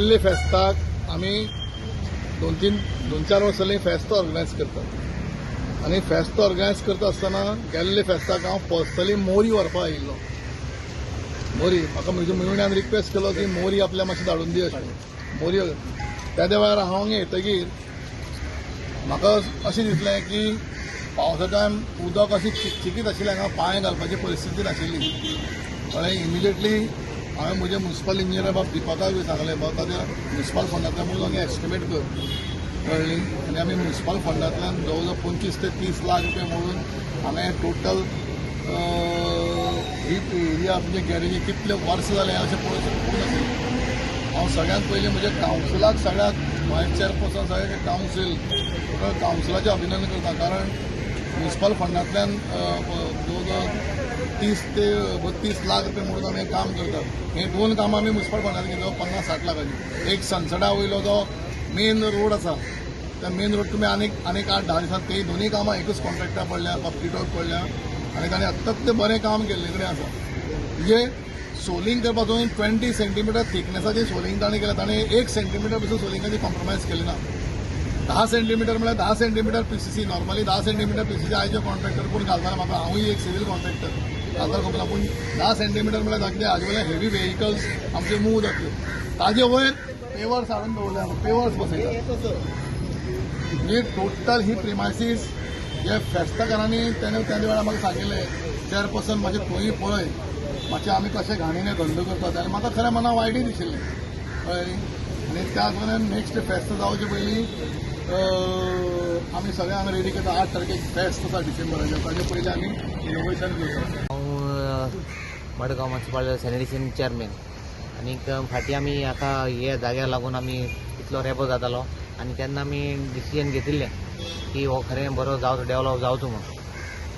गेल्ले फेस्ताक आमी दोन चार वर्सांनी फेस्त ऑर्गनायज करतात आनी फेस्त ऑर्गनायज करता आसतना गेल्ले फेस्ताक हांव पर्सनली मोरी व्हरपाक आयिल्लो. मोरी म्हाका म्हज्या मेहुण्यान रिक्वेस्ट केलो की मोरी आपल्या मातशी धाडून दी अशें. मोरी त्या वेळार हांव येतकीर म्हाका अशें दिसलें की पावसा टायम उदक अशें चिकचिकीत आशिल्लें, हांगा पांय घालपाची परिस्थिती नाशिल्ली. कळ्ळें. इमिजिएटली हांवें म्हज्या म्युनिसिपल इंजिनियर बाब दिपकाक सांगलें, बाबा त्या म्युनिसिपल फंडांतल्यान म्हणून हांवें एस्टिमेट कर. कळ्ळी. आनी आमी म्युनिसिपल फंडांतल्यान जवळ जवळ 25 ते 30 लाख रुपया म्हणून हांवें टोटल ही एरिया म्हणजे गॅरेजी कितले वर्स जाले अशें पळोवंक नाशिल्लें. हांव सगळ्यांत पयलीं म्हज्या कावन्सिलाक सगळ्याक वायस चेअरपर्सन सगळ्या कावन्सील कावन्सिलाचें अभिनंदन करता, कारण म्युनिसिपल फंडांतल्यान जवळ जवळ 30 ते 32 लाख रुपये म्हणून आमी काम करतात. हे दोन कामां आमी म्युनिसिपल फंडांत घेतलो 50-60 लाखांची. एक सनसडा वयलो जो मेन रोड आसा, त्या मेन रोड तुमी आनीक 8-10 दिसांत तेही दोनूय कामां एकूच कॉन्ट्रॅक्टार पडल्या, कम्प्लिटोड पडल्या आनी ताणें अत्यंत बरें काम केल्ले कडेन आसा. म्हणजे सोलिंग करपाचो 20 सेंटीमीटर थिकनेसाची सोलिंग ताणें केल्या. ताणें 1 सेंटीमीटर पसून सोलिंगाची कॉम्प्रोमायज केली ना. 10 सेंटीमीटर म्हळ्यार 10 centimetre PCC. Normally 10 centimetre PCC आयचे कॉन्ट्रॅक्टर कोण घालताना म्हाका, हांवूय एक सिव्हिल कॉन्ट्रॅक्टर घालताना खबर ना, पूण 10 सेंटीमीटर म्हळ्यार जातले हाजे वयल्यान हेवी व्हेहिकल्स आमचे मूव जातले. ताजे वयर पेवर्स हाडून दवरले, पेवर्स बसयतात. म्हणजे टोटल ही प्रिमायसीस जे फेस्ताकारांनी त्या वेळार म्हाका सांगिल्लें, चेअरपर्सन म्हाजे थंय पळय मातशें आमी कशें घाणीने धंदो करतात, आनी म्हाका खरें मना वायटूय दिशिल्लें. कळ्ळें. आनी त्याच वेळार नेक्स्ट फेस्त जावचे पयलीं आमी सगळे हांगा रेडी करता. 8 तारखेक फेस्त आसा डिसेंबराचे, ताचे पयलीं आमी इनोव्हेशन करता. हांव मडगांव म्युनिसिपल सॅनिटेशन चेअरमॅन. आनीक फाटीं आमी आतां हे जाग्याक लागून आमी इतलो रेबो जातालो आनी तेन्ना आमी डिसिजन घेतिल्लें की हो खरें बरो डेव्हलप जावचो म्हणून.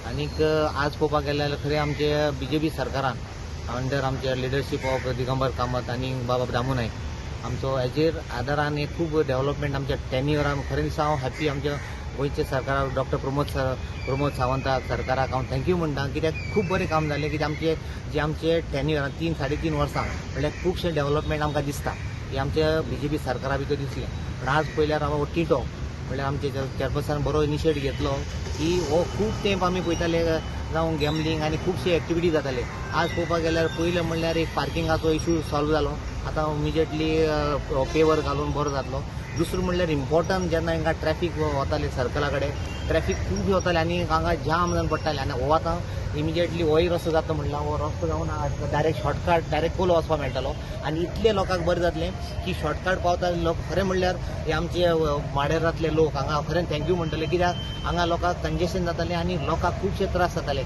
आनीक आज पळोवपाक गेले जाल्यार खरें आमचे BJP सरकारान अंडर आमचे लिडरशीप ऑफ दिगंबर कामत आनी बाबा दामू नायक आमचो हेजेर आदारान एक खूब डेव्हलपमेंट आमच्या टेन्युअरान खरें दिसा हांव हॅप्पी. आमच्या गोंयचे सरकार डॉक्टर प्रमोद सावंताक सरकाराक हांव थँक्यू म्हणटा, कित्याक खूब बरें काम जालें. कित्याक आमचे टेन्युअरान 3-3.5 वर्सां म्हणल्यार खुबशें डेव्हलपमेंट आमकां दिसता की आमच्या BJP सरकारा भितर दिसलें. पण आज पयल्यार हांव टिटो म्हणल्यार आमचे चेअरपर्सन बरो इनिशिएट घेतलो की हो खूब तेंप आमी पळयताले जावं गॅमलींग आनी खुबशे एक्टिविटी जाताले. आज पळोवपाक गेल्यार पयलें म्हणल्यार एक पार्किंगाचो इशू सॉल्व जालो, आतां इमिजिएटली पेवर घालून बरो जातलो. दुसरो म्हणल्यार इम्पॉर्टंट जेन्ना हांगा ट्रॅफिक वताले सर्कला कडेन, ट्रॅफिक खूब वताले आनी हांगा जाम जावन पडटाले. आनी हो आतां इमिजिएटली होय रस्तो जाता म्हणल्यार हो रस्तो जावन डायरेक्ट शॉर्टकट डायरेक्ट पोलो वचपाक मेळटालो आनी इतले लोकांक बरें जातलें की शॉर्टकट पावताले लोक. खरें म्हणल्यार हे आमचे माडेरांतले लोक हांगा खरें थँक्यू म्हणटले, कित्याक हांगा लोकांक कंजेशन जातालें आनी लोकांक खुबशे त्रास जाताले.